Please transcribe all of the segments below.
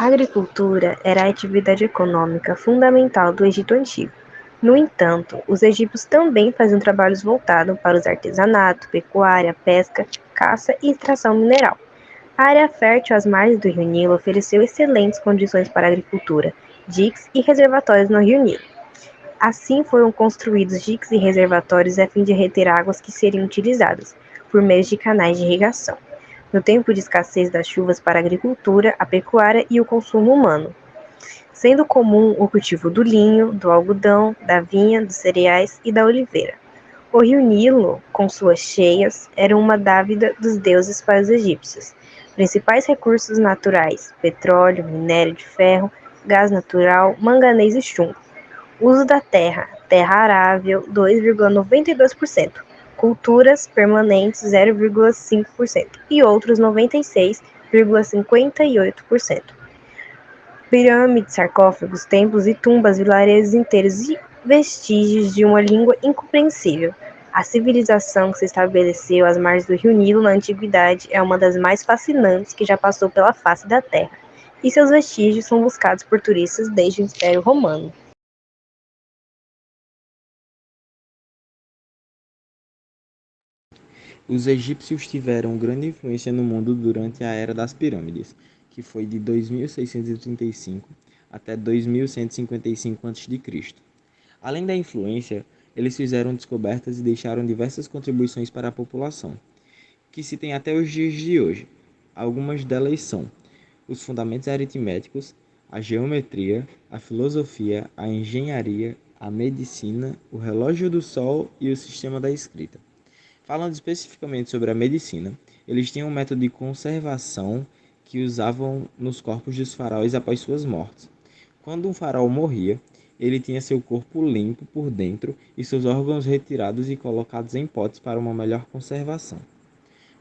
A agricultura era a atividade econômica fundamental do Egito Antigo. No entanto, os egípcios também faziam trabalhos voltados para os artesanato, pecuária, pesca, caça e extração mineral. A área fértil às margens do Rio Nilo ofereceu excelentes condições para a agricultura, diques e reservatórios no Rio Nilo. Assim foram construídos diques e reservatórios a fim de reter águas que seriam utilizadas, por meio de canais de irrigação, no tempo de escassez das chuvas para a agricultura, a pecuária e o consumo humano, sendo comum o cultivo do linho, do algodão, da vinha, dos cereais e da oliveira. O rio Nilo, com suas cheias, era uma dávida dos deuses para os egípcios. Principais recursos naturais: petróleo, minério de ferro, gás natural, manganês e chumbo. Uso da terra: terra arável 2,92%, culturas permanentes 0,5% e outros 96,58%. Pirâmides, sarcófagos, templos e tumbas, vilarejos inteiros e vestígios de uma língua incompreensível. A civilização que se estabeleceu às margens do rio Nilo na antiguidade é uma das mais fascinantes que já passou pela face da Terra, e seus vestígios são buscados por turistas desde o Império Romano. Os egípcios tiveram grande influência no mundo durante a Era das Pirâmides, que foi de 2635 até 2155 a.C. Além da influência, eles fizeram descobertas e deixaram diversas contribuições para a população, que se tem até os dias de hoje. Algumas delas são os fundamentos aritméticos, a geometria, a filosofia, a engenharia, a medicina, o relógio do sol e o sistema da escrita. Falando especificamente sobre a medicina, eles tinham um método de conservação que usavam nos corpos dos faraós após suas mortes. Quando um faraó morria, ele tinha seu corpo limpo por dentro e seus órgãos retirados e colocados em potes para uma melhor conservação.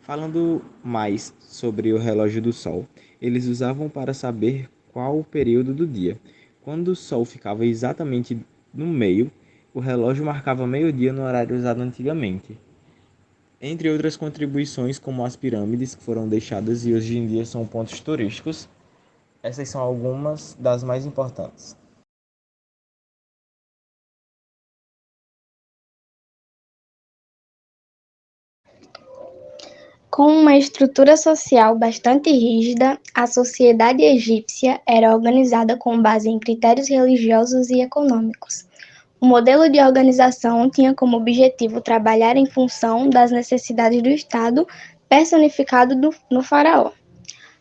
Falando mais sobre o relógio do sol, eles usavam para saber qual o período do dia. Quando o sol ficava exatamente no meio, o relógio marcava meio-dia no horário usado antigamente. Entre outras contribuições, como as pirâmides que foram deixadas e hoje em dia são pontos turísticos, essas são algumas das mais importantes. Com uma estrutura social bastante rígida, a sociedade egípcia era organizada com base em critérios religiosos e econômicos. O modelo de organização tinha como objetivo trabalhar em função das necessidades do Estado, personificado no faraó.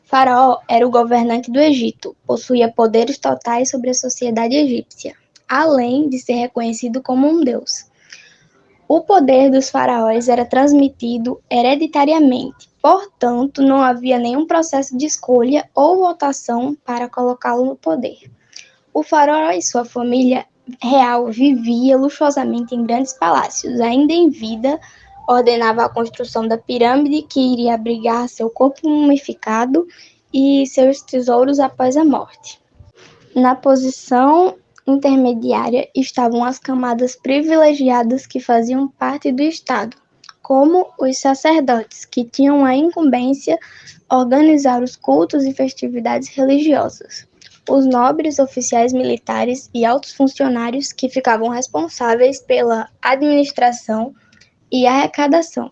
Faraó era o governante do Egito, possuía poderes totais sobre a sociedade egípcia, além de ser reconhecido como um deus. O poder dos faraós era transmitido hereditariamente, portanto, não havia nenhum processo de escolha ou votação para colocá-lo no poder. O faraó e sua família real vivia luxuosamente em grandes palácios. Ainda em vida, ordenava a construção da pirâmide que iria abrigar seu corpo mumificado e seus tesouros após a morte. Na posição intermediária estavam as camadas privilegiadas que faziam parte do Estado, como os sacerdotes, que tinham a incumbência organizar os cultos e festividades religiosas, os nobres, oficiais militares e altos funcionários que ficavam responsáveis pela administração e arrecadação.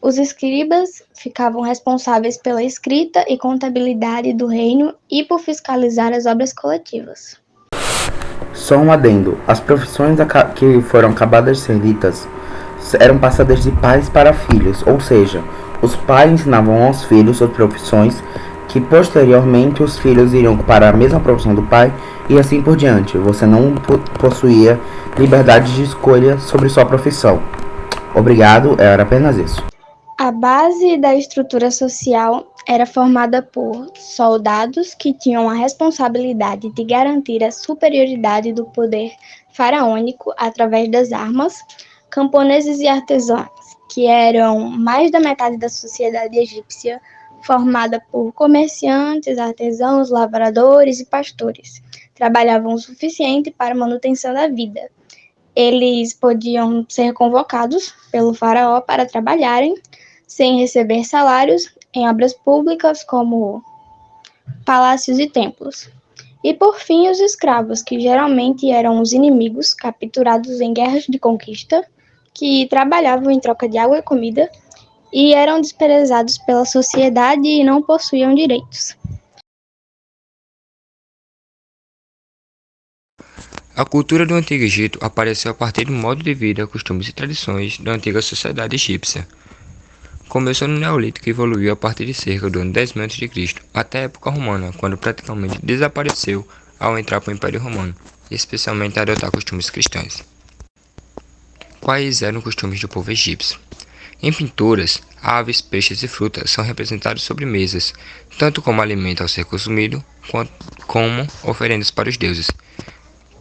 Os escribas ficavam responsáveis pela escrita e contabilidade do reino e por fiscalizar as obras coletivas. Só um adendo: as profissões que foram acabadas de ser ditas eram passadas de pais para filhos, ou seja, os pais ensinavam aos filhos suas profissões que posteriormente os filhos iriam para a mesma profissão do pai e assim por diante. Você não possuía liberdade de escolha sobre sua profissão. Obrigado, era apenas isso. A base da estrutura social era formada por soldados que tinham a responsabilidade de garantir a superioridade do poder faraônico através das armas, camponeses e artesãos, que eram mais da metade da sociedade egípcia, formada por comerciantes, artesãos, lavradores e pastores. Trabalhavam o suficiente para a manutenção da vida. Eles podiam ser convocados pelo faraó para trabalharem sem receber salários em obras públicas como palácios e templos. E por fim, os escravos, que geralmente eram os inimigos capturados em guerras de conquista, que trabalhavam em troca de água e comida e eram desprezados pela sociedade e não possuíam direitos. A cultura do Antigo Egito apareceu a partir do modo de vida, costumes e tradições da antiga sociedade egípcia. Começou no Neolítico e evoluiu a partir de cerca do ano 10.000 a.C. até a época romana, quando praticamente desapareceu ao entrar para o Império Romano, especialmente a adotar costumes cristãos. Quais eram os costumes do povo egípcio? Em pinturas, aves, peixes e frutas são representados sobre mesas, tanto como alimento ao ser consumido, como oferendas para os deuses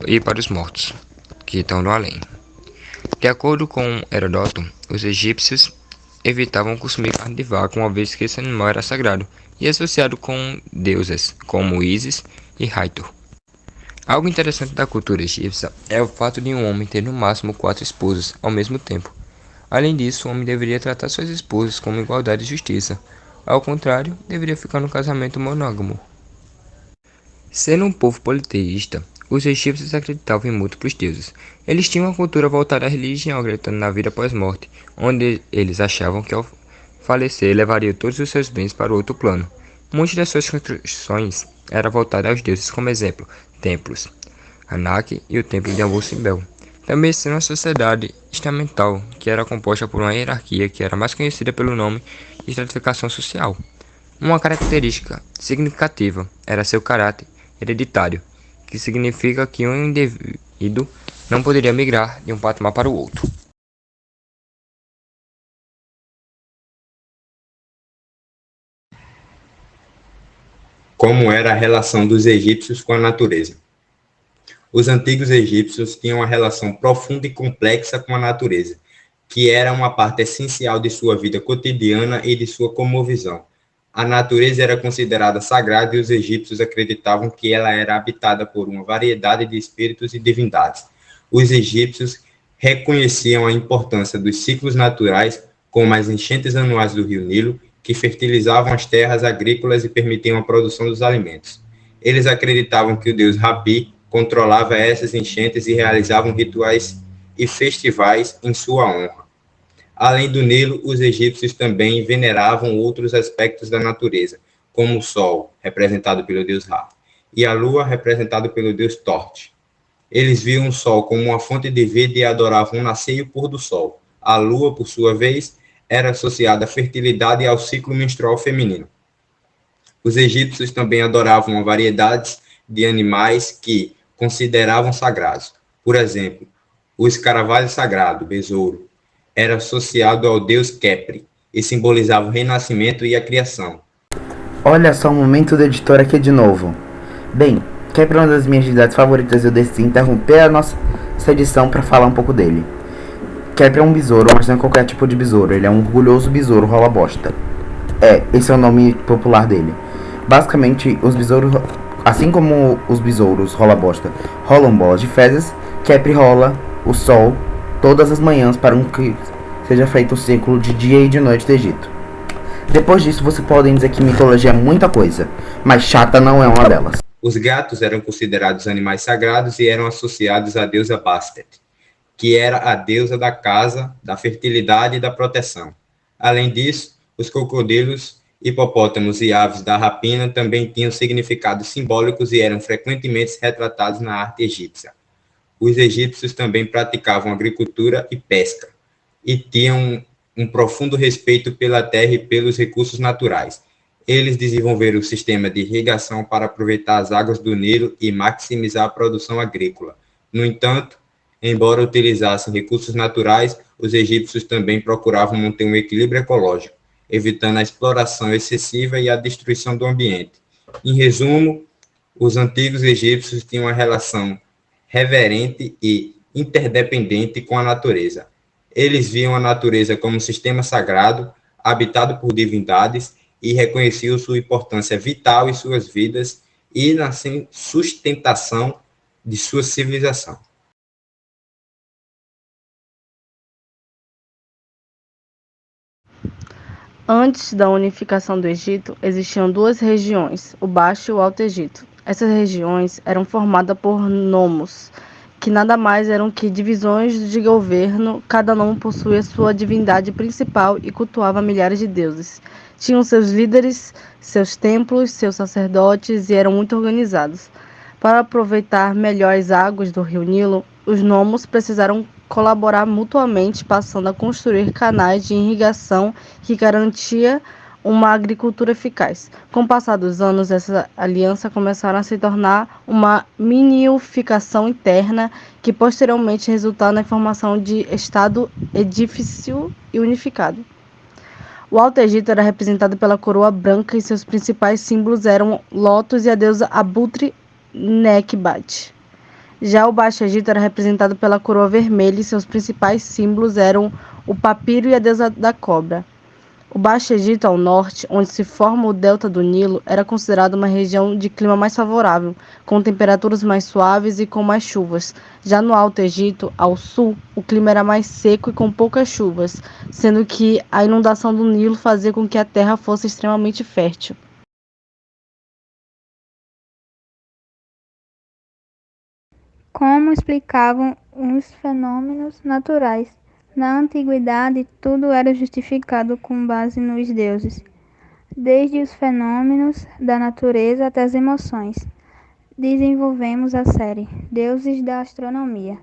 e para os mortos, que estão no além. De acordo com Heródoto, os egípcios evitavam consumir carne de vaca, uma vez que esse animal era sagrado e associado com deusas como Ísis e Hathor. Algo interessante da cultura egípcia é o fato de um homem ter no máximo 4 esposas ao mesmo tempo. Além disso, o homem deveria tratar suas esposas como igualdade e justiça. Ao contrário, deveria ficar no casamento monógamo. Sendo um povo politeísta, os egípcios acreditavam em múltiplos deuses. Eles tinham uma cultura voltada à religião, acreditando na vida após morte, onde eles achavam que ao falecer levaria todos os seus bens para o outro plano. Muitas das suas construções eram voltadas aos deuses, como exemplo, templos, Anak e o templo de Abu-Simbel. Também sendo uma sociedade estamental, que era composta por uma hierarquia que era mais conhecida pelo nome de estratificação social. Uma característica significativa era seu caráter hereditário, que significa que um indivíduo não poderia migrar de um patamar para o outro. Como era a relação dos egípcios com a natureza? Os antigos egípcios tinham uma relação profunda e complexa com a natureza, que era uma parte essencial de sua vida cotidiana e de sua cosmovisão. A natureza era considerada sagrada e os egípcios acreditavam que ela era habitada por uma variedade de espíritos e divindades. Os egípcios reconheciam a importância dos ciclos naturais, como as enchentes anuais do rio Nilo, que fertilizavam as terras agrícolas e permitiam a produção dos alimentos. Eles acreditavam que o deus Rabi controlava essas enchentes e realizavam rituais e festivais em sua honra. Além do Nilo, os egípcios também veneravam outros aspectos da natureza, como o Sol, representado pelo deus Ra, e a Lua, representado pelo deus Tort. Eles viam o Sol como uma fonte de vida e adoravam o nascer e o pôr do Sol. A Lua, por sua vez, era associada à fertilidade e ao ciclo menstrual feminino. Os egípcios também adoravam uma variedade de animais que consideravam sagrados. Por exemplo, o escaravelho sagrado, besouro, era associado ao deus Khepri e simbolizava o renascimento e a criação. Olha só um momento do editor aqui de novo. Bem, Khepri é uma das minhas entidades favoritas e eu decidi interromper a nossa edição para falar um pouco dele. Khepri é um besouro, mas não é qualquer tipo de besouro, ele é um orgulhoso besouro rola bosta. Esse é o nome popular dele. Basicamente, os besouros, assim como os besouros rola bosta, rolam bolas de fezes, Khepri rola o sol todas as manhãs para que seja feito o ciclo de dia e de noite do Egito. Depois disso, você pode dizer que mitologia é muita coisa, mas chata não é uma delas. Os gatos eram considerados animais sagrados e eram associados à deusa Bastet, que era a deusa da casa, da fertilidade e da proteção. Além disso, os crocodilos, hipopótamos e aves da rapina também tinham significados simbólicos e eram frequentemente retratados na arte egípcia. Os egípcios também praticavam agricultura e pesca, e tinham um profundo respeito pela terra e pelos recursos naturais. Eles desenvolveram o sistema de irrigação para aproveitar as águas do Nilo e maximizar a produção agrícola. No entanto, embora utilizassem recursos naturais, os egípcios também procuravam manter um equilíbrio ecológico, evitando a exploração excessiva e a destruição do ambiente. Em resumo, os antigos egípcios tinham uma relação reverente e interdependente com a natureza. Eles viam a natureza como um sistema sagrado, habitado por divindades, e reconheciam sua importância vital em suas vidas e na sustentação de sua civilização. Antes da unificação do Egito, existiam duas regiões, o Baixo e o Alto Egito. Essas regiões eram formadas por nomos, que nada mais eram que divisões de governo. Cada nomo possuía sua divindade principal e cultuava milhares de deuses. Tinham seus líderes, seus templos, seus sacerdotes e eram muito organizados. Para aproveitar melhor as águas do rio Nilo, os nomos precisaram colaborar mutuamente, passando a construir canais de irrigação que garantia uma agricultura eficaz. Com o passar dos anos, essa aliança começaram a se tornar uma minificação interna que posteriormente resultou na formação de Estado edifício e unificado. O Alto Egito era representado pela coroa branca e seus principais símbolos eram lótus e a deusa Abutre Nekbat. Já o Baixo Egito era representado pela coroa vermelha e seus principais símbolos eram o papiro e a deusa da cobra. O Baixo Egito, ao norte, onde se forma o delta do Nilo, era considerado uma região de clima mais favorável, com temperaturas mais suaves e com mais chuvas. Já no Alto Egito, ao sul, o clima era mais seco e com poucas chuvas, sendo que a inundação do Nilo fazia com que a terra fosse extremamente fértil. Como explicavam os fenômenos naturais? Na antiguidade, tudo era justificado com base nos deuses, desde os fenômenos da natureza até as emoções. Desenvolvemos a série Deuses da Astronomia,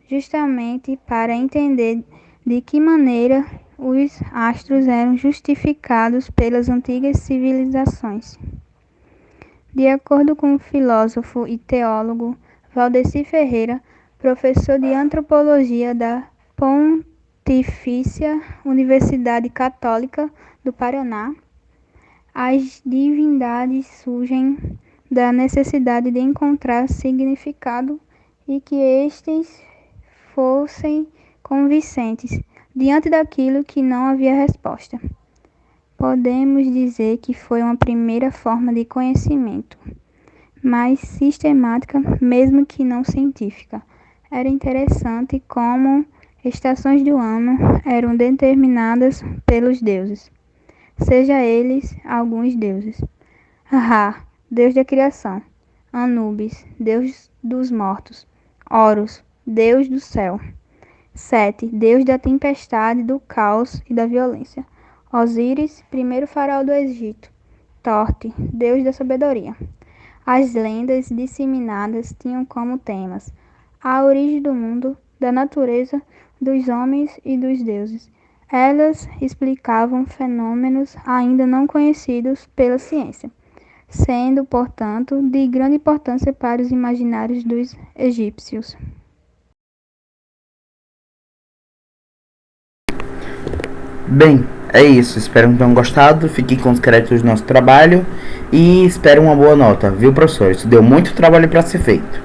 justamente para entender de que maneira os astros eram justificados pelas antigas civilizações. De acordo com o filósofo e teólogo Valdeci Ferreira, professor de antropologia da Pontifícia Universidade Católica do Paraná, as divindades surgem da necessidade de encontrar significado e que estes fossem convincentes diante daquilo que não havia resposta. Podemos dizer que foi uma primeira forma de conhecimento, mais sistemática, mesmo que não científica. Era interessante como estações do ano eram determinadas pelos deuses, seja eles alguns deuses. Ra, deus da criação. Anubis, deus dos mortos. Horus, deus do céu. Sete, deus da tempestade, do caos e da violência. Osíris, primeiro faraó do Egito. Torte, deus da sabedoria. As lendas disseminadas tinham como temas a origem do mundo, da natureza, dos homens e dos deuses. Elas explicavam fenômenos ainda não conhecidos pela ciência, sendo, portanto, de grande importância para os imaginários dos egípcios. Bem, é isso. Espero que tenham gostado. Fiquem com os créditos do nosso trabalho e espero uma boa nota, viu, professor? Isso deu muito trabalho para ser feito.